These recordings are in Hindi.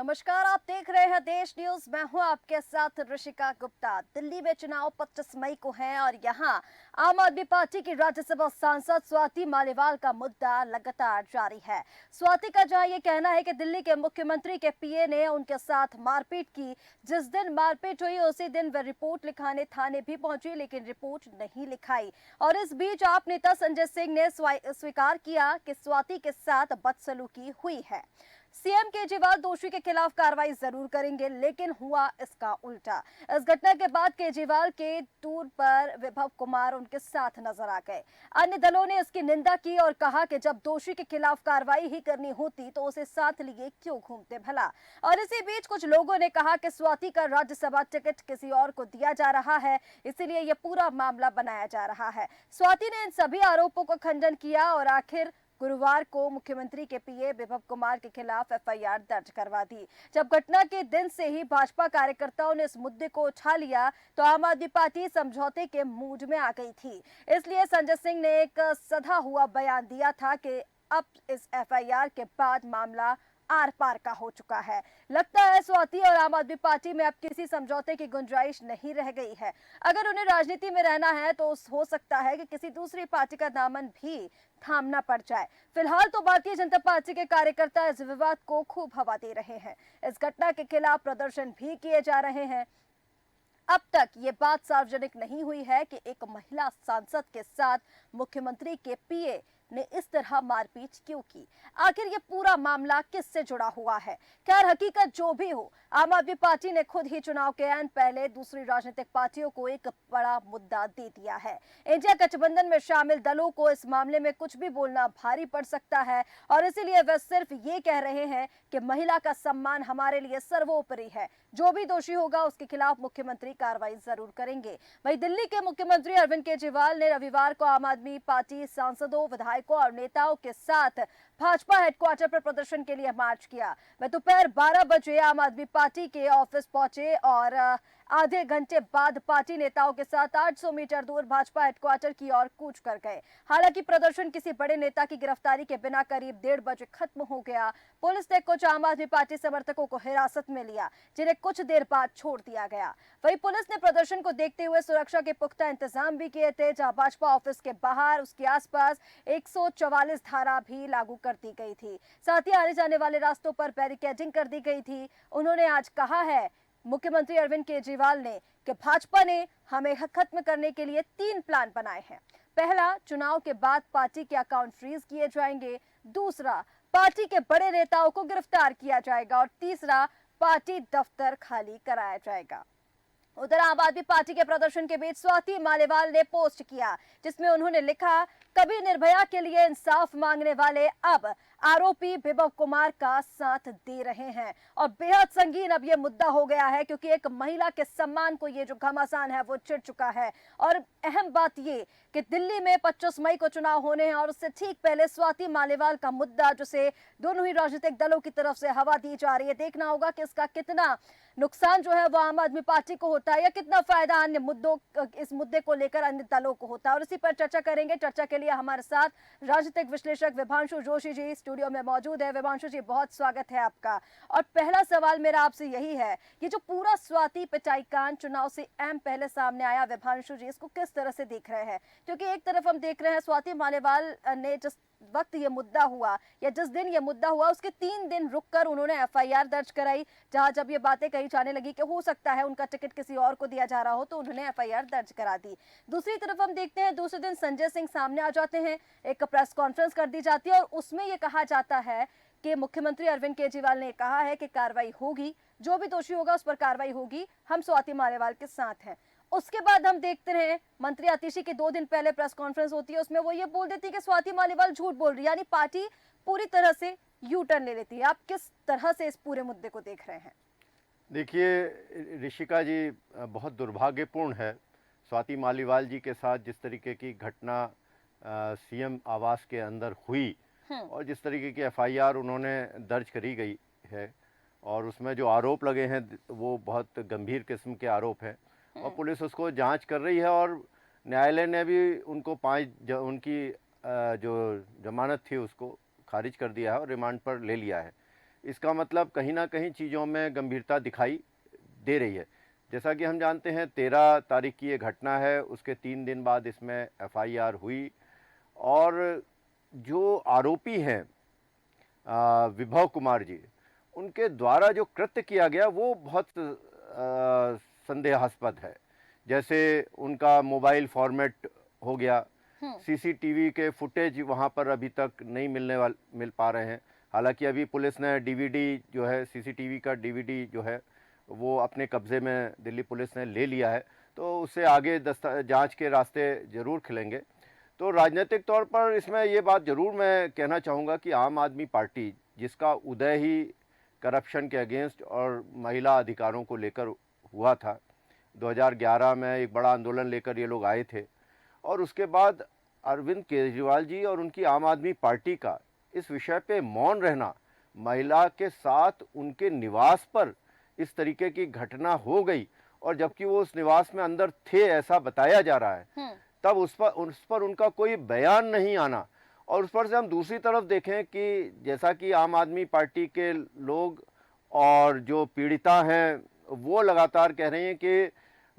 नमस्कार, आप देख रहे हैं देश न्यूज। मैं हूं आपके साथ ऋषिका गुप्ता। दिल्ली में चुनाव 25 मई को है और यहां आम आदमी पार्टी की राज्यसभा सांसद स्वाति मालीवाल का मुद्दा लगातार जारी है। स्वाति का जहां ये कहना है कि दिल्ली के मुख्यमंत्री के पीए ने उनके साथ मारपीट की। जिस दिन मारपीट हुई उसी दिन वह रिपोर्ट लिखाने थाने भी पहुंची, लेकिन रिपोर्ट नहीं लिखाई। और इस बीच आप नेता संजय सिंह ने स्वीकार किया कि स्वाति के साथ बदसलूकी हुई है। सीएम केजरीवाल दोषी के खिलाफ कार्रवाई जरूर करेंगे, लेकिन हुआ इसका उल्टा। इस घटना के बाद केजरीवाल के टूर पर विभव कुमार उनके साथ नजर आ गए। अन्य दलों ने इसकी निंदा की और कहा कि जब दोषी के खिलाफ कार्रवाई ही करनी होती तो उसे साथ लिए क्यों घूमते भला। और इसी बीच कुछ लोगों ने कहा कि स्वाति का राज्यसभा टिकट किसी और को दिया जा रहा है, इसीलिए यह पूरा मामला बनाया जा रहा है। स्वाति ने इन सभी आरोपों का खंडन किया और आखिर गुरुवार को मुख्यमंत्री के पीए विभव कुमार के खिलाफ एफआईआर दर्ज करवा दी। जब घटना के दिन से ही भाजपा कार्यकर्ताओं ने इस मुद्दे को उठा लिया तो आम आदमी पार्टी समझौते के मूड में आ गई थी। इसलिए संजय सिंह ने एक सधा हुआ बयान दिया था कि अब इस एफआईआर के बाद मामला आर पार का हो चुका है। लगता है स्वाति और आम आदमी पार्टी में अब किसी समझौते की गुंजाइश नहीं रह गई है। अगर उन्हें राजनीति में रहना है तो हो सकता है कि किसी दूसरी पार्टी का दामन भी थामना पड़ जाए। फिलहाल तो भारतीय जनता पार्टी के कार्यकर्ता इस विवाद को खूब हवा दे रहे हैं। इस घटना के खिलाफ प्रदर्शन भी किए जा रहे हैं। अब तक ये बात सार्वजनिक नहीं हुई है कि एक महिला सांसद के साथ मुख्यमंत्री के पीए ने इस तरह मारपीट क्यों की। आखिर ये पूरा मामला किससे जुड़ा हुआ है। खैर, हकीकत जो भी हो, आम आदमी पार्टी ने खुद ही चुनाव के ऐन पहले दूसरी राजनीतिक पार्टियों को एक बड़ा मुद्दा दे दिया है। इंडिया गठबंधन में शामिल दलों को इस मामले में कुछ भी बोलना भारी पड़ सकता है और इसीलिए वे सिर्फ ये कह रहे हैं कि महिला का सम्मान हमारे लिए सर्वोपरि है। जो भी दोषी होगा उसके खिलाफ मुख्यमंत्री कार्रवाई जरूर करेंगे। वहीं दिल्ली के मुख्यमंत्री अरविंद केजरीवाल ने रविवार को आम आदमी पार्टी सांसदों, विधायकों और नेताओं के साथ भाजपा हेडक्वार्टर पर प्रदर्शन के लिए मार्च किया। वे दोपहर 12 बजे आम आदमी पार्टी के ऑफिस पहुंचे और आधे घंटे बाद पार्टी नेताओं के साथ 800 मीटर दूर भाजपा हेडक्वार्टर की ओर कूच कर गए। हालांकि प्रदर्शन किसी बड़े नेता की गिरफ्तारी के बिना करीब 1:30 बजे खत्म हो गया। पुलिस ने कुछ आम आदमी पार्टी समर्थकों को हिरासत में लिया, जिन्हें कुछ देर बाद छोड़ दिया गया। वहीं पुलिस ने प्रदर्शन को देखते हुए सुरक्षा के पुख्ता इंतजाम भी किए थे, जहां भाजपा ऑफिस के बाहर उसके आसपास 144 धारा भी लागू कर दी गई थी। साथ ही आने जाने वाले रास्तों पर बैरिकेडिंग कर दी गई थी। उन्होंने आज कहा है, मुख्यमंत्री अरविंद केजरीवाल ने, कि भाजपा ने हमें खत्म करने के लिए 3 प्लान बनाए हैं। पहला, चुनाव के बाद पार्टी के अकाउंट फ्रीज किए जाएंगे। दूसरा, पार्टी के बड़े नेताओं को गिरफ्तार किया जाएगा और तीसरा, पार्टी दफ्तर खाली कराया जाएगा। उधर आम आदमी पार्टी के प्रदर्शन के बीच स्वाति मालीवाल ने पोस्ट किया, जिसमें उन्होंने लिखा, कभी निर्भया के लिए इंसाफ मांगने वाले अब आरोपी विभव कुमार का साथ दे रहे हैं। और बेहद संगीन अब यह मुद्दा हो गया है, क्योंकि एक महिला के सम्मान को ये जो घमासान है वो चिढ़ चुका है। और अहम बात ये कि दिल्ली में 25 मई को चुनाव होने हैं और उससे ठीक पहले स्वाति मालीवाल का मुद्दा, जिसे दोनों ही राजनीतिक दलों की तरफ से हवा दी जा रही है। देखना होगा कि इसका कितना नुकसान जो है वो आम आदमी पार्टी को होता है या कितना फायदा अन्य मुद्दों, इस मुद्दे को लेकर अन्य दलों को होता है। और इसी पर चर्चा करेंगे। चर्चा के लिए हमारे साथ राजनीतिक विश्लेषक विभांशु जोशी जी स्टूडियो में मौजूद है। विभांशु जी, बहुत स्वागत है आपका। और पहला सवाल मेरा आपसे यही है, ये जो पूरा स्वाति पिटाई कांड चुनाव से अहम पहले सामने आया, विभांशु जी इसको किस तरह से देख रहे हैं? क्योंकि एक तरफ हम देख रहे हैं स्वाति मालीवाल ने जिस वक्त ये मुद्दा हुआ या जिस दिन ये मुद्दा हुआ उसके 3 दिन रुककर उन्होंने एफआईआर दर्ज कराई, जहां जब ये बातें कही जाने लगी कि हो सकता है उनका टिकट किसी और को दिया जा रहा हो, तो उन्होंने एफआईआर दर्ज करा दी। दूसरी तरफ हम देखते हैं दूसरे दिन संजय सिंह सामने आ जाते हैं, एक प्रेस कॉन्फ्रेंस कर दी जाती है और उसमें यह कहा जाता है कि मुख्यमंत्री अरविंद केजरीवाल ने कहा है कि कार्रवाई होगी, जो भी दोषी होगा उस पर कार्रवाई होगी, हम स्वाति मालीवाल के साथ हैं। उसके बाद हम देखते रहे मंत्री आतिशी के 2 दिन पहले प्रेस कॉन्फ्रेंस होती है, उसमें वो ये बोल देती है कि स्वाति मालीवाल झूठ बोल रही है, यानी पार्टी पूरी तरह से यू टर्न ले लेती है। आप किस तरह से इस पूरे मुद्दे को देख रहे हैं? देखिए ऋषिका जी, बहुत दुर्भाग्यपूर्ण है स्वाति मालीवाल जी के साथ जिस तरीके की घटना सीएम आवास के अंदर हुई और जिस तरीके की एफआईआर उन्होंने दर्ज करी गई है और उसमें जो आरोप लगे हैं वो बहुत गंभीर किस्म के आरोप हैं और पुलिस उसको जांच कर रही है और न्यायालय ने भी उनको उनकी जो जमानत थी उसको खारिज कर दिया है और रिमांड पर ले लिया है। इसका मतलब कहीं ना कहीं चीज़ों में गंभीरता दिखाई दे रही है। जैसा कि हम जानते हैं 13 तारीख की ये घटना है, उसके 3 दिन बाद इसमें एफआईआर हुई और जो आरोपी हैं विभव कुमार जी, उनके द्वारा जो कृत्य किया गया वो बहुत संदेहास्पद है। जैसे उनका मोबाइल फॉर्मेट हो गया, सीसीटीवी के फुटेज वहाँ पर अभी तक नहीं मिल पा रहे हैं। हालांकि अभी पुलिस ने डीवीडी जो है, सीसीटीवी का डीवीडी जो है वो अपने कब्जे में दिल्ली पुलिस ने ले लिया है, तो उससे आगे जांच के रास्ते ज़रूर खुलेंगे। तो राजनीतिक तौर पर इसमें ये बात ज़रूर मैं कहना चाहूँगा कि आम आदमी पार्टी, जिसका उदय ही करप्शन के अगेंस्ट और महिला अधिकारों को लेकर हुआ था, 2011 में एक बड़ा आंदोलन लेकर ये लोग आए थे, और उसके बाद अरविंद केजरीवाल जी और उनकी आम आदमी पार्टी का इस विषय पे मौन रहना, महिला के साथ उनके निवास पर इस तरीके की घटना हो गई और जबकि वो उस निवास में अंदर थे ऐसा बताया जा रहा है, तब उस पर उनका कोई बयान नहीं आना। और उस पर से हम दूसरी तरफ देखें कि जैसा कि आम आदमी पार्टी के लोग और जो पीड़िता हैं वो लगातार कह रहे हैं कि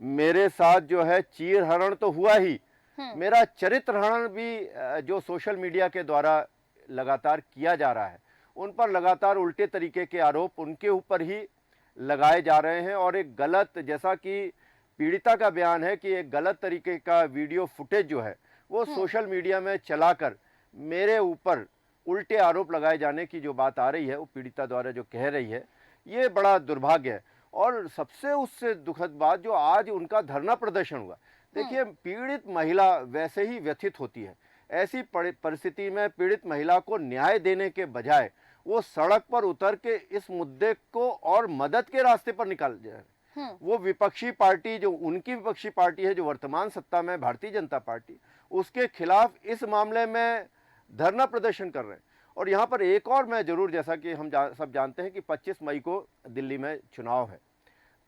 मेरे साथ जो है चीर हरण तो हुआ ही, मेरा चरित्र हरण भी जो सोशल मीडिया के द्वारा लगातार किया जा रहा है, उन पर लगातार उल्टे तरीके के आरोप उनके ऊपर ही लगाए जा रहे हैं। और एक गलत, जैसा कि पीड़िता का बयान है कि एक गलत तरीके का वीडियो फुटेज जो है वो सोशल मीडिया में चलाकर मेरे ऊपर उल्टे आरोप लगाए जाने की जो बात आ रही है, वो पीड़िता द्वारा जो कह रही है, ये बड़ा दुर्भाग्य है। और सबसे उससे दुखद बात जो आज उनका धरना प्रदर्शन हुआ, देखिए पीड़ित महिला वैसे ही व्यथित होती है, ऐसी परिस्थिति में पीड़ित महिला को न्याय देने के बजाय वो सड़क पर उतर के इस मुद्दे को और मदद के रास्ते पर निकाल जाए। वो विपक्षी पार्टी, जो उनकी विपक्षी पार्टी है, जो वर्तमान सत्ता में भारतीय जनता पार्टी, उसके खिलाफ इस मामले में धरना प्रदर्शन कर रहे हैं। और यहाँ पर एक और मैं जरूर, जैसा कि हम सब जानते हैं कि 25 मई को दिल्ली में चुनाव है,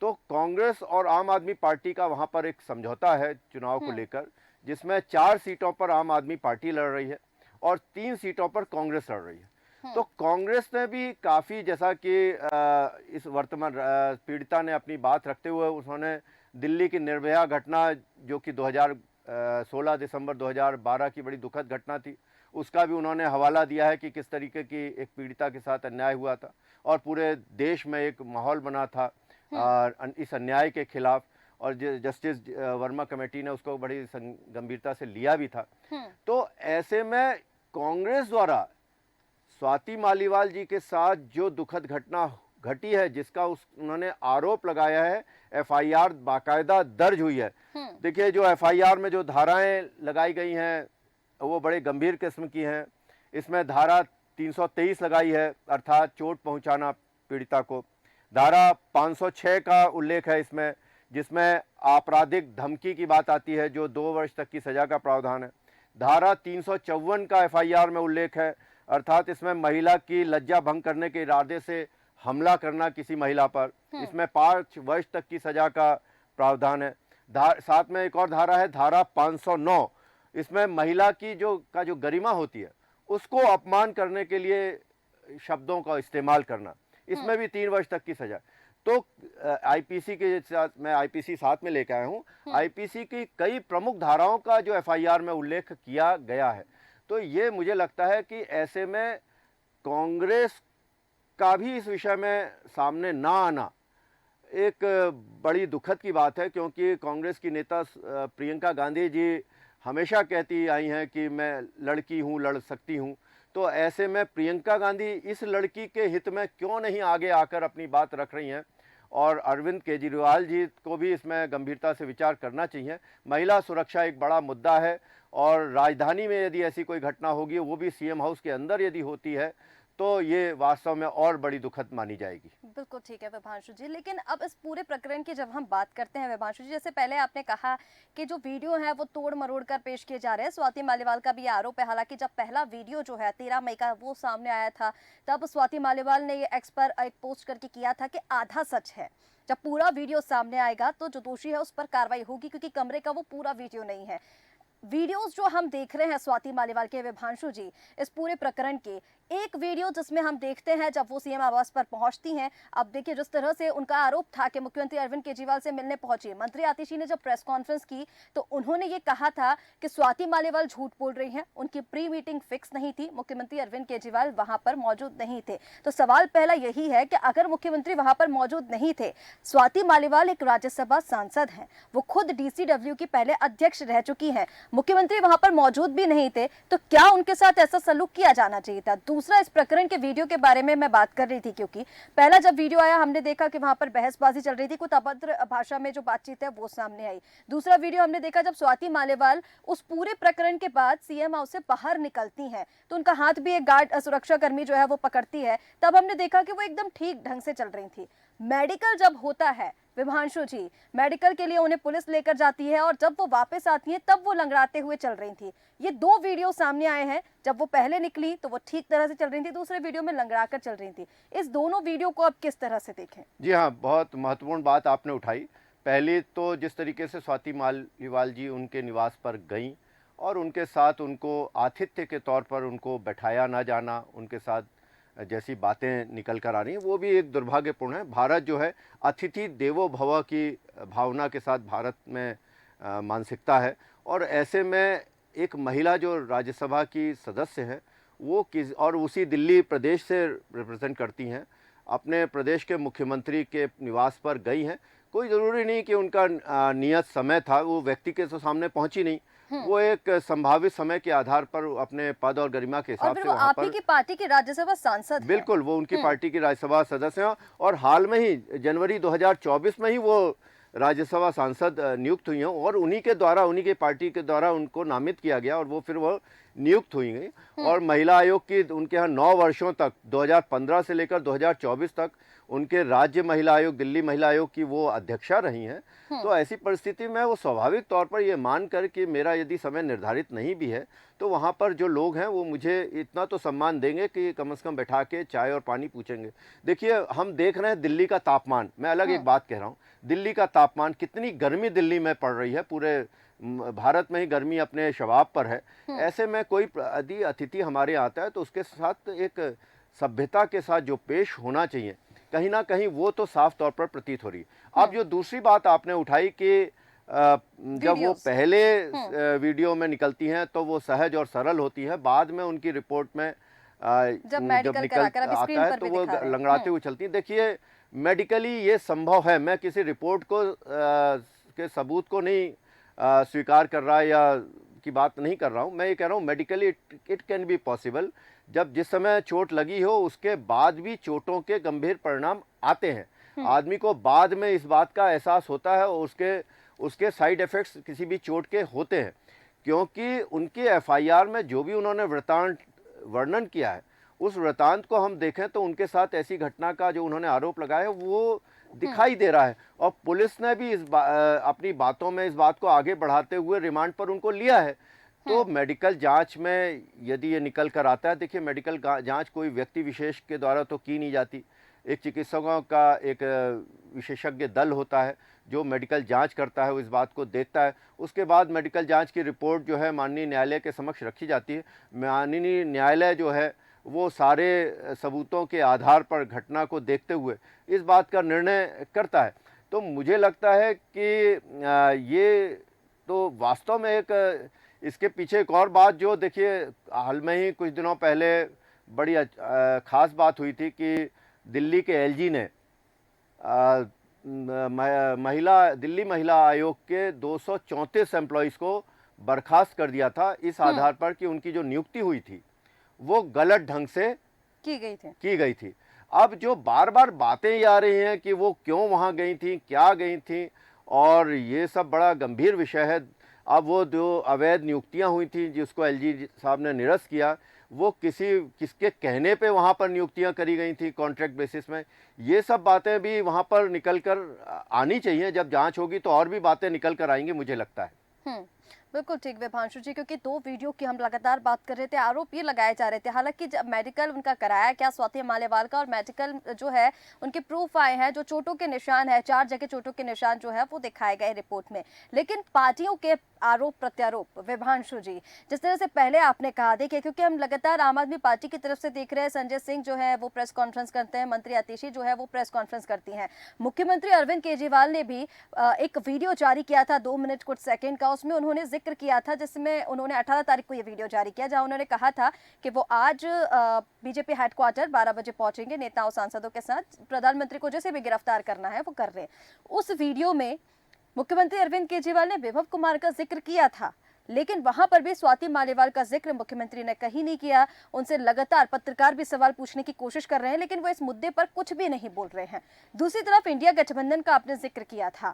तो कांग्रेस और आम आदमी पार्टी का वहाँ पर एक समझौता है चुनाव को लेकर, जिसमें 4 सीटों पर आम आदमी पार्टी लड़ रही है और 3 सीटों पर कांग्रेस लड़ रही है। तो कांग्रेस ने भी काफ़ी, जैसा कि इस वर्तमान पीड़िता ने अपनी बात रखते हुए उन्होंने दिल्ली की निर्भया घटना, जो कि 16 दिसंबर 2012 की बड़ी दुखद घटना थी, उसका भी उन्होंने हवाला दिया है कि किस तरीके की एक पीड़िता के साथ अन्याय हुआ था और पूरे देश में एक माहौल बना था इस अन्याय के खिलाफ, और जस्टिस वर्मा कमेटी ने उसको बड़ी गंभीरता से लिया भी था। तो ऐसे में कांग्रेस द्वारा स्वाति मालीवाल जी के साथ जो दुखद घटना घटी है, जिसका उन्होंने आरोप लगाया है, एफआईआर बाकायदा दर्ज हुई है। देखिए, जो एफआईआर में जो धाराएं लगाई गई हैं वो बड़े गंभीर किस्म की हैं। इसमें धारा 323 लगाई है, अर्थात चोट पहुंचाना पीड़िता को। धारा 506 का उल्लेख है इसमें, जिसमें आपराधिक धमकी की बात आती है, जो 2 वर्ष तक की सजा का प्रावधान है। धारा 354 का एफआईआर में उल्लेख है, अर्थात इसमें महिला की लज्जा भंग करने के इरादे से हमला करना किसी महिला पर, इसमें 5 वर्ष तक की सजा का प्रावधान है। साथ में एक और धारा है, धारा 509, इसमें महिला की जो गरिमा होती है उसको अपमान करने के लिए शब्दों का इस्तेमाल करना, इसमें भी 3 वर्ष तक की सजा। तो आईपीसी के साथ, मैं आईपीसी साथ में लेकर आया हूँ, आईपीसी की कई प्रमुख धाराओं का जो एफआईआर में उल्लेख किया गया है। तो ये मुझे लगता है कि ऐसे में कांग्रेस का भी इस विषय में सामने ना आना एक बड़ी दुखद की बात है, क्योंकि कांग्रेस की नेता प्रियंका गांधी जी हमेशा कहती आई हैं कि मैं लड़की हूँ, लड़ सकती हूँ। तो ऐसे में प्रियंका गांधी इस लड़की के हित में क्यों नहीं आगे आकर अपनी बात रख रही हैं, और अरविंद केजरीवाल जी को भी इसमें गंभीरता से विचार करना चाहिए। महिला सुरक्षा एक बड़ा मुद्दा है, और राजधानी में यदि ऐसी कोई घटना होगी, वो भी सीएम हाउस के अंदर यदि होती है, तो ये वास्तव में और बड़ी दुखद मानी जाएगी। बिल्कुल ठीक है विभांशु जी, लेकिन अब इस पूरे प्रकरण की जब हम बात करते हैं विभांशु जी, जैसे पहले आपने कहा कि जो वीडियो है वो तोड़ मरोड़ कर पेश किए जा रहे हैं, स्वाति मालीवाल का भी आरोप है। हालांकि जब पहला वीडियो जो है 13 मई का वो सामने आया था, तब स्वाति मालीवाल ने ये एक्स पर एक पोस्ट करके किया था कि आधा सच है, जब पूरा वीडियो सामने आएगा तो जो दोषी है उस पर कार्रवाई होगी, क्योंकि कमरे का वो पूरा वीडियो नहीं है। वीडियोस जो हम देख रहे हैं स्वाति मालीवाल के, विभांशु जी, इस पूरे प्रकरण के, एक वीडियो जिसमें हम देखते हैं जब वो सीएम आवास पर पहुंचती हैं। अब देखिए जिस तरह से उनका आरोप था कि मुख्यमंत्री अरविंद केजरीवाल से मिलने पहुंची, मंत्री आतिशी ने जब प्रेस कॉन्फ्रेंस की तो उन्होंने ये कहा था कि स्वाति मालीवाल झूठ बोल रही हैं, उनकी प्री मीटिंग फिक्स नहीं थी, मुख्यमंत्री अरविंद केजरीवाल वहां पर मौजूद नहीं थे। तो सवाल पहला यही है कि अगर मुख्यमंत्री वहां पर मौजूद नहीं थे, स्वाति मालीवाल एक राज्यसभा सांसद हैं, वो खुद डीसीडब्ल्यू की पहले अध्यक्ष रह चुकी हैं, मुख्यमंत्री वहां पर मौजूद भी नहीं थे, तो क्या उनके साथ ऐसा सलूक किया जाना चाहिए था? दूसरा, इस प्रकरण के वीडियो के बारे में मैं बात कर रही थी, क्योंकि पहला जब वीडियो आया हमने देखा कि वहां पर बहसबाजी चल रही थी, कुछ अभद्र भाषा में जो बातचीत है वो सामने आई। दूसरा वीडियो हमने देखा जब स्वाति मालीवाल उस पूरे प्रकरण के बाद सीएम हाउस से बाहर निकलती हैं तो उनका हाथ भी एक गार्ड सुरक्षा कर्मी जो है वो पकड़ती है, तब हमने देखा कि वो एकदम ठीक ढंग से चल रही थी। मेडिकल जब होता है विभांशु जी, मेडिकल के लिए उन्हें पुलिस लेकर जाती है और जब वो वापस आती हैं तब वो लंगड़ाते हुए चल रही थी। ये दो वीडियो सामने आए हैं, जब वो पहले निकली तो वो ठीक तरह से चल रही थी, दूसरे वीडियो में लंगड़ा कर चल रही थी। इस दोनों वीडियो को आप किस तरह से देखें? जी हाँ, बहुत महत्वपूर्ण बात आपने उठाई। पहले तो जिस तरीके से स्वाति मालीवाल जी उनके निवास पर गईं और उनके साथ उनको आतिथ्य के तौर पर उनको बैठाया ना जाना, उनके साथ जैसी बातें निकल कर आ रही हैं, वो भी एक दुर्भाग्यपूर्ण है। भारत जो है अतिथि देवो भव की भावना के साथ भारत में मानसिकता है, और ऐसे में एक महिला जो राज्यसभा की सदस्य है वो किस, और उसी दिल्ली प्रदेश से रिप्रेजेंट करती हैं, अपने प्रदेश के मुख्यमंत्री के निवास पर गई हैं। कोई ज़रूरी नहीं कि उनका नियत समय था, वो व्यक्ति के तो सामने पहुंची नहीं, वो एक संभावित समय के आधार पर अपने पद और गरिमा के हिसाब से वहाँ आप ही की पार्टी के राज्यसभा सांसद हैं। बिल्कुल, वो उनकी पार्टी की राज्यसभा सदस्य हैं और हाल में ही जनवरी 2024 में ही वो राज्यसभा सांसद नियुक्त हुई हैं और उन्हीं के द्वारा, उन्हीं के पार्टी के द्वारा उनको नामित किया गया और वो फिर वो नियुक्त हुई गई। और महिला आयोग की उनके यहाँ 9 वर्षों तक, 2015 से लेकर 2024 तक उनके राज्य महिला आयोग, दिल्ली महिला आयोग की वो अध्यक्षा रही हैं। तो ऐसी परिस्थिति में वो स्वाभाविक तौर पर ये मान कर कि मेरा यदि समय निर्धारित नहीं भी है तो वहाँ पर जो लोग हैं वो मुझे इतना तो सम्मान देंगे कि कम से कम बैठा के चाय और पानी पूछेंगे। देखिए, हम देख रहे हैं दिल्ली का तापमान, मैं अलग एक बात कह रहा हूँ, दिल्ली का तापमान, कितनी गर्मी दिल्ली में पड़ रही है, पूरे भारत में ही गर्मी अपने शवाब पर है। ऐसे में कोई यदि अतिथि हमारे यहाँ आता है तो उसके साथ एक सभ्यता के साथ जो पेश होना चाहिए, कहीं ना कहीं वो तो साफ तौर पर प्रतीत हो रही है। अब जो दूसरी बात आपने उठाई कि जब वो पहले वीडियो में निकलती हैं तो वो सहज और सरल होती है, बाद में उनकी रिपोर्ट में जब निकल आता है तो वो लंगड़ाते हुए चलती हैं। देखिए, मेडिकली ये संभव है, मैं किसी रिपोर्ट को के सबूत को नहीं स्वीकार कर रहा या की बात नहीं कर रहा हूँ, मैं ये कह रहा हूँ medically it can be possible. जब जिस समय चोट लगी हो उसके बाद भी चोटों के गंभीर परिणाम आते हैं, आदमी को बाद में इस बात का एहसास होता है और उसके साइड इफ़ेक्ट्स किसी भी चोट के होते हैं, क्योंकि उनके एफआईआर में जो भी उन्होंने वृतांत वर्णन किया है, उस वृतांत को हम देखें तो उनके साथ ऐसी घटना का जो उन्होंने आरोप लगाया है वो दिखाई दे रहा है। और पुलिस ने भी अपनी बातों में इस बात को आगे बढ़ाते हुए रिमांड पर उनको लिया है। तो मेडिकल जांच में यदि ये निकल कर आता है, देखिए मेडिकल जांच कोई व्यक्ति विशेष के द्वारा तो की नहीं जाती, एक चिकित्सकों का एक विशेषज्ञ दल होता है जो मेडिकल जांच करता है, वो इस बात को देखता है। उसके बाद मेडिकल जांच की रिपोर्ट जो है माननीय न्यायालय के समक्ष रखी जाती है। माननीय न्यायालय जो है वो सारे सबूतों के आधार पर घटना को देखते हुए इस बात का निर्णय करता है। तो मुझे लगता है कि ये तो वास्तव में एक, इसके पीछे एक और बात जो देखिए हाल में ही कुछ दिनों पहले बड़ी ख़ास बात हुई थी कि दिल्ली के एलजी ने दिल्ली महिला आयोग के 234 एम्प्लॉइज़ को बर्खास्त कर दिया था इस आधार पर कि उनकी जो नियुक्ति हुई थी वो गलत ढंग से की गई थी। अब जो बार बार बातें ये आ रही हैं कि वो क्यों वहाँ गई थी, क्या गई थी, और ये सब बड़ा गंभीर विषय है। अब वो जो अवैध नियुक्तियां हुई थी जिसको एलजी साहब ने निरस्त किया, वो किसके कहने पे वहाँ पर नियुक्तियां करी गई थी कॉन्ट्रैक्ट बेसिस में, ये सब बातें भी वहाँ पर निकल कर आनी चाहिए। जब जांच होगी तो और भी बातें निकल कर आएंगी, मुझे लगता है। बिल्कुल ठीक विभांशु जी, क्योंकि दो वीडियो की हम लगातार बात कर रहे थे, आरोप ये लगाए जा रहे थे। हालांकि जब मेडिकल उनका कराया क्या स्वाति मालेवाल का, और मेडिकल जो है उनके प्रूफ आए हैं, जो चोटों के निशान है, 4 जगह चोटों के निशान जो है वो दिखाए गए रिपोर्ट में। लेकिन पार्टियों के आरोप प्रत्यारोप विभांशु जी, जिस तरह से पहले आपने कहा, देखिए क्योंकि हम लगातार आम आदमी पार्टी की तरफ से देख रहे हैं, संजय सिंह जो है वो प्रेस कॉन्फ्रेंस करते हैं, मंत्री आतिशी जो है वो प्रेस कॉन्फ्रेंस करती हैं। मुख्यमंत्री अरविंद केजरीवाल ने भी एक वीडियो जारी किया था 2 मिनट कुछ सेकंड का, उसमें उन्होंने जिक्र किया था, जिसमें उन्होंने 18 तारीख को ये वीडियो जारी किया, जहां उन्होंने कहा था कि वो आज बीजेपी हेडक्वार्टर 12 बजे पहुंचेंगे नेताओं सांसदों के साथ, प्रधानमंत्री को जैसे भी गिरफ्तार करना है वो कर रहे हैं। उस वीडियो में मुख्यमंत्री अरविंद केजरीवाल ने विभव कुमार का जिक्र किया था, लेकिन वहां पर भी स्वाति मालेवाल का जिक्र मुख्यमंत्री ने कहीं नहीं किया। उनसे लगातार पत्रकार भी सवाल पूछने की कोशिश कर रहे हैं, लेकिन वो इस मुद्दे पर कुछ भी नहीं बोल रहे हैं। दूसरी तरफ इंडिया गठबंधन का आपने जिक्र किया था,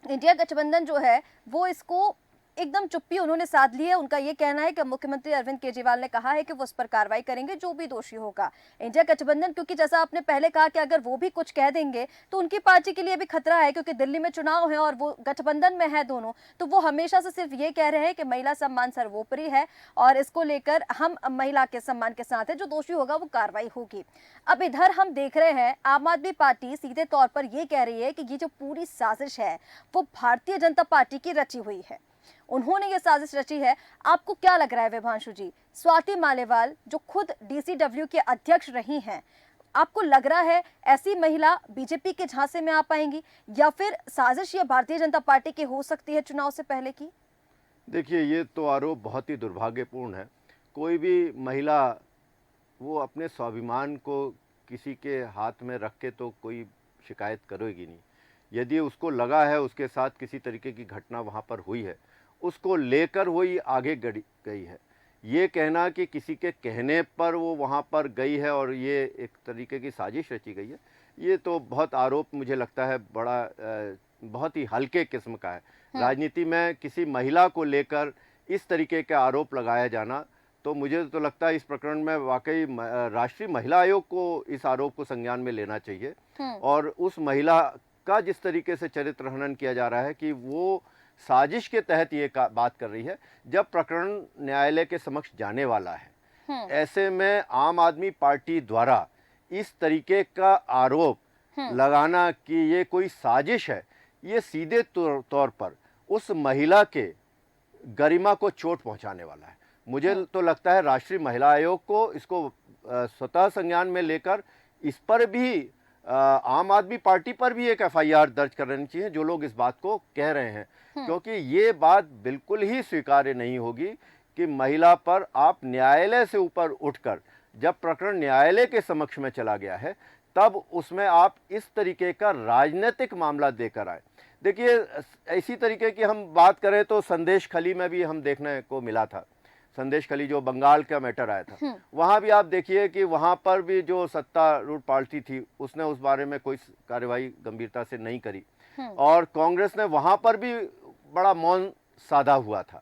इंडिया गठबंधन जो है वो इसको एकदम चुप्पी उन्होंने साध ली है। उनका ये कहना है कि मुख्यमंत्री अरविंद केजरीवाल ने कहा है कि वो उस पर कार्रवाई करेंगे जो भी दोषी होगा। इंडिया गठबंधन, क्योंकि जैसा आपने पहले कहा कि अगर वो भी कुछ कह देंगे तो उनकी पार्टी के लिए भी खतरा है, क्योंकि दिल्ली में चुनाव है और वो गठबंधन में है दोनों, तो वो हमेशा से सिर्फ ये कह रहे हैं कि महिला सम्मान सर्वोपरि है और इसको लेकर हम महिला के सम्मान के साथ है, जो दोषी होगा वो कार्रवाई होगी। अब इधर हम देख रहे हैं आम आदमी पार्टी सीधे तौर पर ये कह रही है कि ये जो पूरी साजिश है वो भारतीय जनता पार्टी की रची हुई है, उन्होंने ये साजिश रची है। आपको क्या लग रहा है विभांशु जी, स्वाति मालेवाल जो खुद डीसीडब्ल्यू के अध्यक्ष रही हैं, आपको लग रहा है ऐसी महिला बीजेपी के झांसे में आ पाएंगी, या फिर साजिश ये भारतीय जनता पार्टी की हो सकती है चुनाव से पहले की? देखिए, ये तो आरोप बहुत ही दुर्भाग्यपूर्ण है। कोई भी महिला वो अपने स्वाभिमान को किसी के हाथ में रख के तो कोई शिकायत करेगी नहीं। यदि उसको लगा है उसके साथ किसी तरीके की घटना वहाँ पर हुई है, उसको लेकर वही आगे गई है। ये कहना कि किसी के कहने पर वो वहाँ पर गई है और ये एक तरीके की साजिश रची गई है, ये तो बहुत आरोप मुझे लगता है बहुत ही हल्के किस्म का है। राजनीति में किसी महिला को लेकर इस तरीके के आरोप लगाया जाना, तो मुझे तो लगता है इस प्रकरण में वाकई राष्ट्रीय महिला आयोग को इस आरोप को संज्ञान में लेना चाहिए। और उस महिला का जिस तरीके से चरित्र हनन किया जा रहा है कि वो साजिश के तहत ये बात कर रही है, जब प्रकरण न्यायालय के समक्ष जाने वाला है, ऐसे में आम आदमी पार्टी द्वारा इस तरीके का आरोप लगाना कि ये कोई साजिश है, ये सीधे तौर पर उस महिला के गरिमा को चोट पहुंचाने वाला है। मुझे तो लगता है राष्ट्रीय महिला आयोग को इसको स्वतः संज्ञान में लेकर इस पर भी आम आदमी पार्टी पर भी एक एफआईआर दर्ज करनी चाहिए, जो लोग इस बात को कह रहे हैं, क्योंकि ये बात बिल्कुल ही स्वीकार्य नहीं होगी कि महिला पर आप न्यायालय से ऊपर उठकर, जब प्रकरण न्यायालय के समक्ष में चला गया है, तब उसमें आप इस तरीके का राजनीतिक मामला देकर आए। देखिए, इसी तरीके की हम बात करें तो संदेश खली में भी हम देखने को मिला था। संदेश खली जो बंगाल का मैटर आया था, वहाँ भी आप देखिए कि वहाँ पर भी जो सत्तारूढ़ पार्टी थी उसने उस बारे में कोई कार्रवाई गंभीरता से नहीं करी, और कांग्रेस ने वहाँ पर भी बड़ा मौन साधा हुआ था।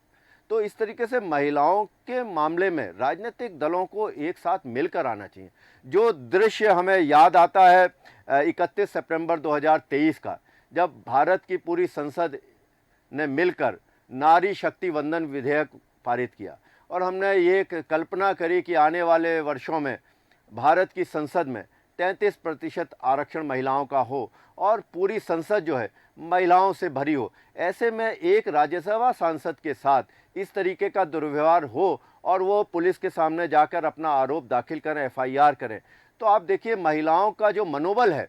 तो इस तरीके से महिलाओं के मामले में राजनीतिक दलों को एक साथ मिलकर आना चाहिए। जो दृश्य हमें याद आता है 31 सितंबर 2023 का, जब भारत की पूरी संसद ने मिलकर नारी शक्ति वंदन विधेयक पारित किया, और हमने ये कल्पना करी कि आने वाले वर्षों में भारत की संसद में 33% आरक्षण महिलाओं का हो और पूरी संसद जो है महिलाओं से भरी हो। ऐसे में एक राज्यसभा सांसद के साथ इस तरीके का दुर्व्यवहार हो और वो पुलिस के सामने जाकर अपना आरोप दाखिल करें, एफआईआर करें, तो आप देखिए महिलाओं का जो मनोबल है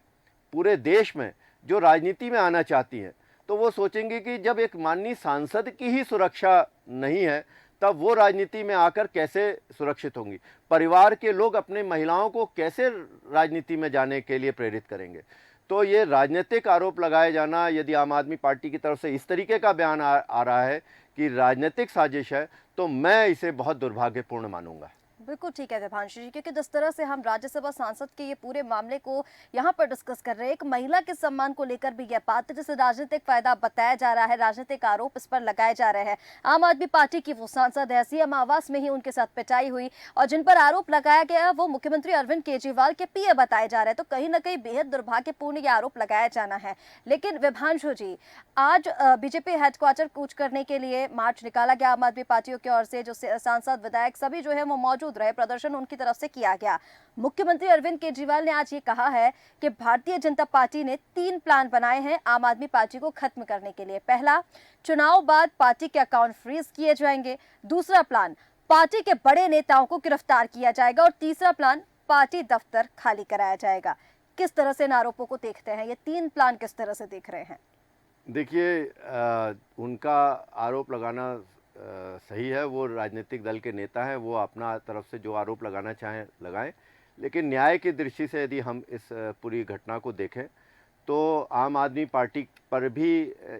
पूरे देश में, जो राजनीति में आना चाहती हैं, तो वो सोचेंगे कि जब एक माननीय सांसद की ही सुरक्षा नहीं है, तब वो राजनीति में आकर कैसे सुरक्षित होंगी। परिवार के लोग अपने महिलाओं को कैसे राजनीति में जाने के लिए प्रेरित करेंगे। तो ये राजनीतिक आरोप लगाए जाना, यदि आम आदमी पार्टी की तरफ से इस तरीके का बयान आ रहा है कि राजनीतिक साजिश है, तो मैं इसे बहुत दुर्भाग्यपूर्ण मानूंगा। बिल्कुल ठीक है विभांशु जी, क्योंकि जिस तरह से हम राज्यसभा सांसद के ये पूरे मामले को यहाँ पर डिस्कस कर रहे हैं, एक महिला के सम्मान को लेकर भी यह बात है, जिसे राजनीतिक फायदा बताया जा रहा है, राजनीतिक आरोप इस पर लगाए जा रहे हैं। आम आदमी पार्टी की वो सांसद है, सीएम आवास में ही उनके साथ पिटाई हुई और जिन पर आरोप लगाया गया वो मुख्यमंत्री अरविंद केजरीवाल के पीए बताए जा रहे हैं। तो कहीं ना कहीं बेहद दुर्भाग्यपूर्ण ये आरोप लगाया जाना है। लेकिन विभांशु जी, आज बीजेपी हेडक्वार्टर कूच करने के लिए मार्च निकाला गया आम आदमी पार्टियों की ओर से, जो सांसद विधायक सभी जो है वो मौजूद रहे, प्रदर्शन उनकी तरफ से किया गया। मुख्यमंत्री अरविंद केजरीवाल ने आज ये कहा है कि भारतीय जनता पार्टी ने 3 प्लान बनाए हैं आम आदमी पार्टी को खत्म करने के लिए। पहला, चुनाव बाद पार्टी के अकाउंट फ्रीज किए जाएंगे। दूसरा प्लान, पार्टी के बड़े नेताओं को गिरफ्तार किया जाएगा और तीसरा प्लान, पार्टी दफ्तर खाली कराया जाएगा। किस तरह से इन आरोपों को देखते हैं? ये 3 प्लान किस तरह से देख रहे हैं? देखिए, उनका आरोप लगाना सही है। वो राजनीतिक दल के नेता हैं, वो अपना तरफ से जो आरोप लगाना चाहें लगाएं। लेकिन न्याय की दृष्टि से यदि हम इस पूरी घटना को देखें तो आम आदमी पार्टी पर भी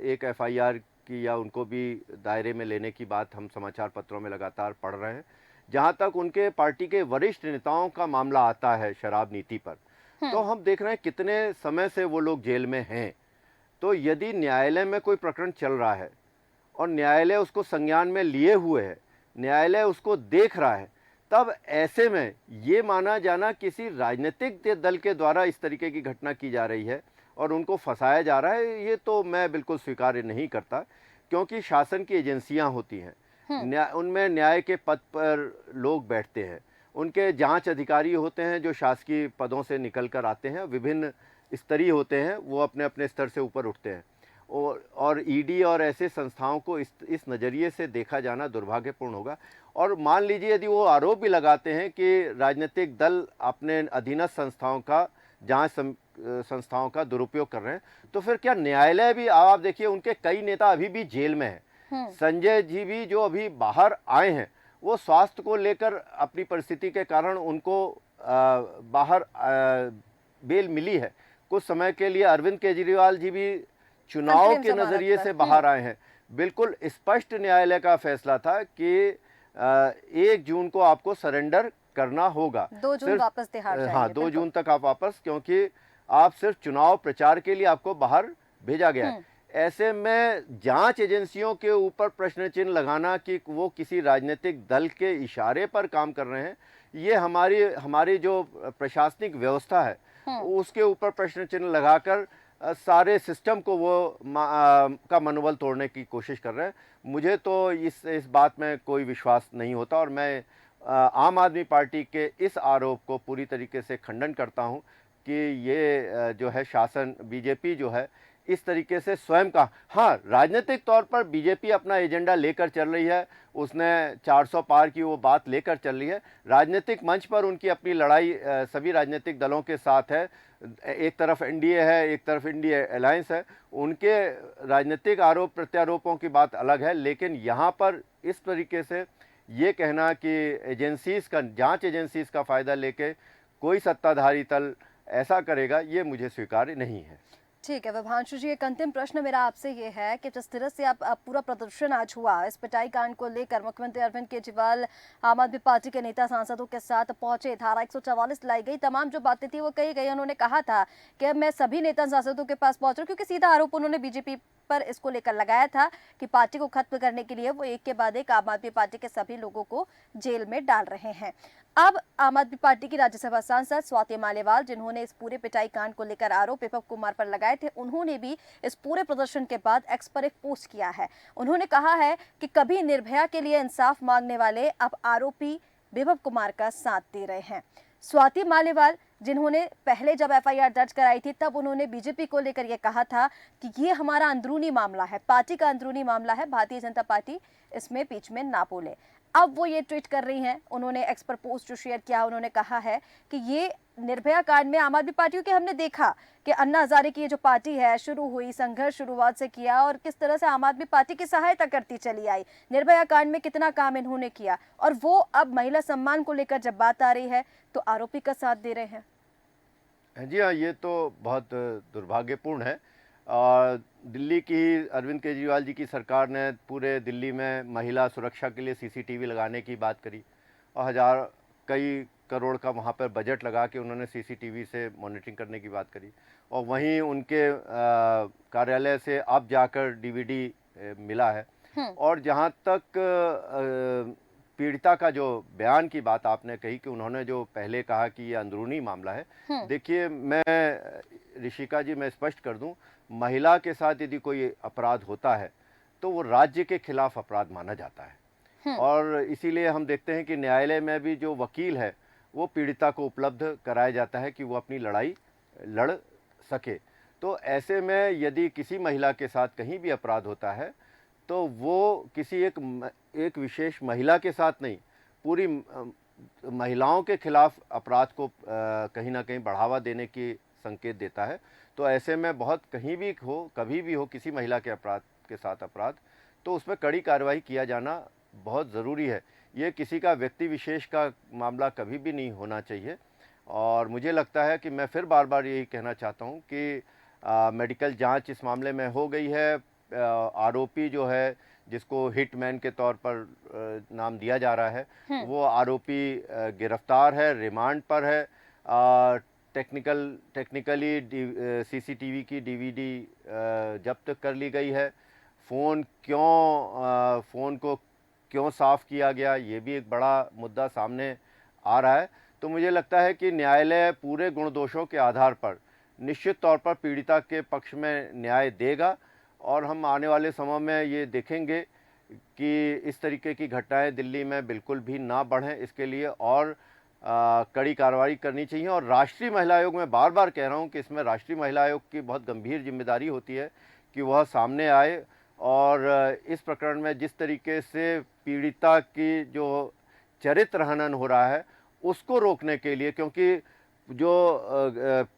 एक एफआईआर की या उनको भी दायरे में लेने की बात हम समाचार पत्रों में लगातार पढ़ रहे हैं। जहां तक उनके पार्टी के वरिष्ठ नेताओं का मामला आता है शराब नीति पर, तो हम देख रहे हैं कितने समय से वो लोग जेल में हैं। तो यदि न्यायालय में कोई प्रकरण चल रहा है और न्यायालय उसको संज्ञान में लिए हुए है, न्यायालय उसको देख रहा है, तब ऐसे में ये माना जाना किसी राजनीतिक दल के द्वारा इस तरीके की घटना की जा रही है और उनको फंसाया जा रहा है, ये तो मैं बिल्कुल स्वीकार्य नहीं करता। क्योंकि शासन की एजेंसियां होती हैं, उनमें न्याय के पद पर लोग बैठते हैं, उनके जांच अधिकारी होते हैं जो शासकीय पदों से निकल कर आते हैं, विभिन्न स्तरीय होते हैं, वो अपने अपने स्तर से ऊपर उठते हैं। और ईडी और ऐसे संस्थाओं को इस नज़रिए से देखा जाना दुर्भाग्यपूर्ण होगा। और मान लीजिए यदि वो आरोप भी लगाते हैं कि राजनीतिक दल अपने अधीनस्थ संस्थाओं का जांच संस्थाओं का दुरुपयोग कर रहे हैं, तो फिर क्या न्यायालय भी, आप देखिए उनके कई नेता अभी भी जेल में हैं। संजय जी भी जो अभी बाहर आए हैं, वो स्वास्थ्य को लेकर अपनी परिस्थिति के कारण उनको बाहर बेल मिली है। कुछ समय के लिए अरविंद केजरीवाल जी भी चुनाव के नजरिए से बाहर आए हैं। बिल्कुल स्पष्ट न्यायालय का फैसला था कि 1 जून को आपको सरेंडर करना होगा। 2 जून वापस तिहाड़ जाएंगे। हाँ, 2 जून तक आप वापस, क्योंकि आप सिर्फ चुनाव प्रचार के लिए आपको बाहर भेजा गया है। ऐसे में जांच एजेंसियों के ऊपर प्रश्न चिन्ह लगाना कि वो किसी राजनीतिक दल के इशारे पर काम कर रहे हैं, ये हमारी जो प्रशासनिक व्यवस्था है उसके ऊपर प्रश्न चिन्ह लगाकर सारे सिस्टम को वो का मनोबल तोड़ने की कोशिश कर रहे हैं। मुझे तो इस बात में कोई विश्वास नहीं होता और मैं आम आदमी पार्टी के इस आरोप को पूरी तरीके से खंडन करता हूं कि ये जो है शासन, बीजेपी जो है इस तरीके से स्वयं का, हाँ, राजनीतिक तौर पर बीजेपी अपना एजेंडा लेकर चल रही है, उसने 400 पार की वो बात लेकर चल रही है। राजनीतिक मंच पर उनकी अपनी लड़ाई सभी राजनीतिक दलों के साथ है। एक तरफ एनडीए है, एक तरफ इंडिया अलायंस है, उनके राजनीतिक आरोप प्रत्यारोपों की बात अलग है। लेकिन यहाँ पर इस तरीके से ये कहना कि एजेंसीज का, जांच एजेंसीज का फ़ायदा लेके कोई सत्ताधारी दल ऐसा करेगा, ये मुझे स्वीकार्य नहीं है। ठीक है विभांशु जी, एक अंतिम प्रश्न मेरा आपसे ये है कि जिस तरह से आप पूरा प्रदर्शन आज हुआ इस पिटाई कांड को लेकर, मुख्यमंत्री अरविंद केजरीवाल आम आदमी पार्टी के नेता सांसदों के साथ पहुंचे, धारा 144 लाई गई, तमाम जो बातें थी वो कही गई। उन्होंने कहा था कि मैं सभी नेता सांसदों के पास पहुंच रहा हूं, क्योंकि सीधा आरोप उन्होंने बीजेपी पर इसको लेकर लगाया था कि पार्टी को खत्म करने के लिए वो एक के बाद एक आम आदमी पार्टी के सभी लोगों को जेल में डाल रहे हैं। अब आम आदमी पार्टी की राज्यसभा सांसद स्वाति मालीवाल, जिन्होंने इस पूरे पिटाई कांड को लेकर आरोप विपव कुमार पर लगाए थे, उन्होंने भी इस पूरे प्रदर्शन के बाद एक्स पर एक पोस्ट किया है। उन्होंने कहा है कि कभी निर्भया के लिए इंसाफ मांगने वाले अब आरोपी विभव कुमार का साथ दे रहे हैं। स्वाति मालीवाल, जिन्होंने पहले जब एफआईआर दर्ज कराई थी तब उन्होंने बीजेपी को लेकर यह कहा था कि ये हमारा अंदरूनी मामला है, पार्टी का अंदरूनी मामला है, भारतीय जनता पार्टी इसमें बीच में ना बोले। अब वो ये ट्वीट कर रही हैं, उन्होंने एक्स पर पोस्ट जो शेयर किया, उन्होंने कहा है कि ये निर्भया कांड में आम आदमी पार्टियों के हमने देखा कि अन्ना हजारे की ये जो पार्टी है शुरू हुई, संघर्ष शुरुआत से किया और किस तरह से आम आदमी पार्टी की सहायता करती चली आई। निर्भया कांड में कितना काम इन्होंने किया और वो अब महिला सम्मान को लेकर जब बात आ रही है तो आरोपी का साथ दे रहे हैं। जी हाँ, ये तो बहुत दुर्भाग्यपूर्ण है। और दिल्ली की अरविंद केजरीवाल जी की सरकार ने पूरे दिल्ली में महिला सुरक्षा के लिए सीसीटीवी लगाने की बात करी और कई करोड़ का वहाँ पर बजट लगा के उन्होंने सीसीटीवी से मॉनिटरिंग करने की बात करी, और वहीं उनके कार्यालय से अब जाकर डीवीडी मिला है। और जहाँ तक पीड़िता का जो बयान की बात आपने कही कि उन्होंने जो पहले कहा कि ये अंदरूनी मामला है, देखिए मैं ऋषिका जी मैं स्पष्ट कर दूं, महिला के साथ यदि कोई अपराध होता है तो वो राज्य के खिलाफ अपराध माना जाता है, और इसीलिए हम देखते हैं कि न्यायालय में भी जो वकील है वो पीड़िता को उपलब्ध कराया जाता है कि वो अपनी लड़ाई लड़ सके। तो ऐसे में यदि किसी महिला के साथ कहीं भी अपराध होता है तो वो किसी एक विशेष महिला के साथ नहीं, पूरी महिलाओं के खिलाफ अपराध को कहीं ना कहीं बढ़ावा देने की संकेत देता है। तो ऐसे में बहुत कहीं भी हो, कभी भी हो किसी महिला के साथ अपराध, तो उसमें कड़ी कार्रवाई किया जाना बहुत ज़रूरी है। ये किसी का व्यक्ति विशेष का मामला कभी भी नहीं होना चाहिए। और मुझे लगता है कि मैं फिर बार बार यही कहना चाहता हूँ कि मेडिकल जांच इस मामले में हो गई है। आरोपी जो है जिसको हिटमैन के तौर पर नाम दिया जा रहा है, वो आरोपी गिरफ्तार है, रिमांड पर है। टेक्निकली सीसीटीवी की डीवीडी जब्त कर ली गई है। फ़ोन को क्यों साफ़ किया गया, ये भी एक बड़ा मुद्दा सामने आ रहा है। तो मुझे लगता है कि न्यायालय पूरे गुण दोषों के आधार पर निश्चित तौर पर पीड़िता के पक्ष में न्याय देगा, और हम आने वाले समय में ये देखेंगे कि इस तरीके की घटनाएं दिल्ली में बिल्कुल भी ना बढ़ें। इसके लिए और कड़ी कार्रवाई करनी चाहिए। और राष्ट्रीय महिला आयोग, मैं बार बार कह रहा हूं कि इसमें राष्ट्रीय महिला आयोग की बहुत गंभीर जिम्मेदारी होती है कि वह सामने आए और इस प्रकरण में जिस तरीके से पीड़िता की जो चरित्र हनन हो रहा है उसको रोकने के लिए, क्योंकि जो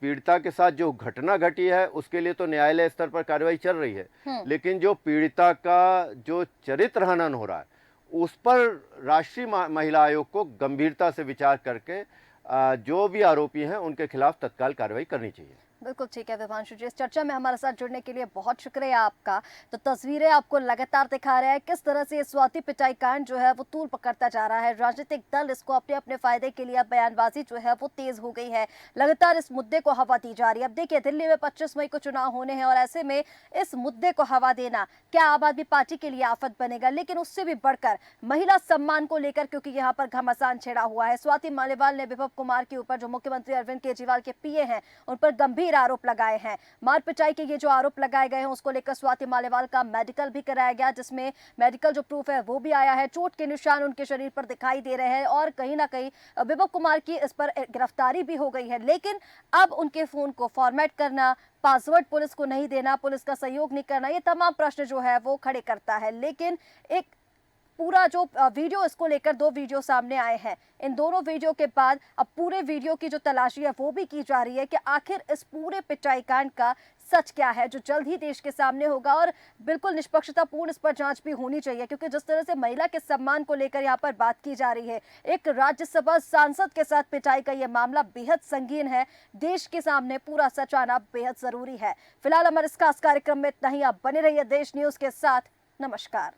पीड़िता के साथ जो घटना घटी है उसके लिए तो न्यायालय स्तर पर कार्रवाई चल रही है, लेकिन जो पीड़िता का जो चरित्र हनन हो रहा है उस पर राष्ट्रीय महिला आयोग को गंभीरता से विचार करके जो भी आरोपी हैं उनके खिलाफ तत्काल कार्रवाई करनी चाहिए। बिल्कुल ठीक है विभांशु जी, इस चर्चा में हमारे साथ जुड़ने के लिए बहुत शुक्रिया आपका। तो तस्वीरें आपको लगातार दिखा रहे हैं किस तरह से ये स्वाति पिटाई कांड जो है वो तूल पकड़ता जा रहा है। राजनीतिक दल इसको अपने अपने फायदे के लिए, बयानबाजी जो है वो तेज हो गई है, लगातार इस मुद्दे को हवा दी जा रही है। अब देखिए दिल्ली में 25 मई को चुनाव होने हैं और ऐसे में इस मुद्दे को हवा देना क्या आम आदमी पार्टी के लिए आफत बनेगा। लेकिन उससे भी बढ़कर महिला सम्मान को लेकर, क्योंकि यहाँ पर घमासान छेड़ा हुआ है। स्वाति मालीवाल ने विभव कुमार के ऊपर, जो मुख्यमंत्री अरविंद केजरीवाल के पीए हैं, उन पर गंभीर आरोप लगाए हैं। मार पिटाई के ये जो आरोप लगाए गए हैं उसको लेकर स्वाति मालीवाल का मेडिकल भी कराया गया, जिसमें मेडिकल जो प्रूफ है वो भी आया है। चोट के निशान उनके शरीर पर दिखाई दे रहे हैं और कहीं ना कहीं विभव कुमार की इस पर गिरफ्तारी भी हो गई है। लेकिन अब उनके फोन को फॉर्मेट करना, पासवर्ड पुलिस को नहीं देना, पुलिस का सहयोग नहीं करना, ये तमाम प्रश्न जो है वो खड़े करता है। लेकिन एक पूरा जो वीडियो, इसको लेकर 2 वीडियो सामने आए हैं। इन दोनों वीडियो के बाद अब पूरे वीडियो की जो तलाशी है वो भी की जा रही है कि आखिर इस पूरे पिटाई कांड का सच क्या है, जो जल्द ही देश के सामने होगा। और बिल्कुल निष्पक्षतापूर्ण इस पर जांच भी होनी चाहिए, क्योंकि जिस तरह से महिला के सम्मान को लेकर यहाँ पर बात की जा रही है, एक राज्यसभा सांसद के साथ पिटाई का यह मामला बेहद संगीन है। देश के सामने पूरा सच आना बेहद जरूरी है। फिलहाल हमारे इस खास कार्यक्रम में इतना ही। आप बने रहिए देश न्यूज के साथ। नमस्कार।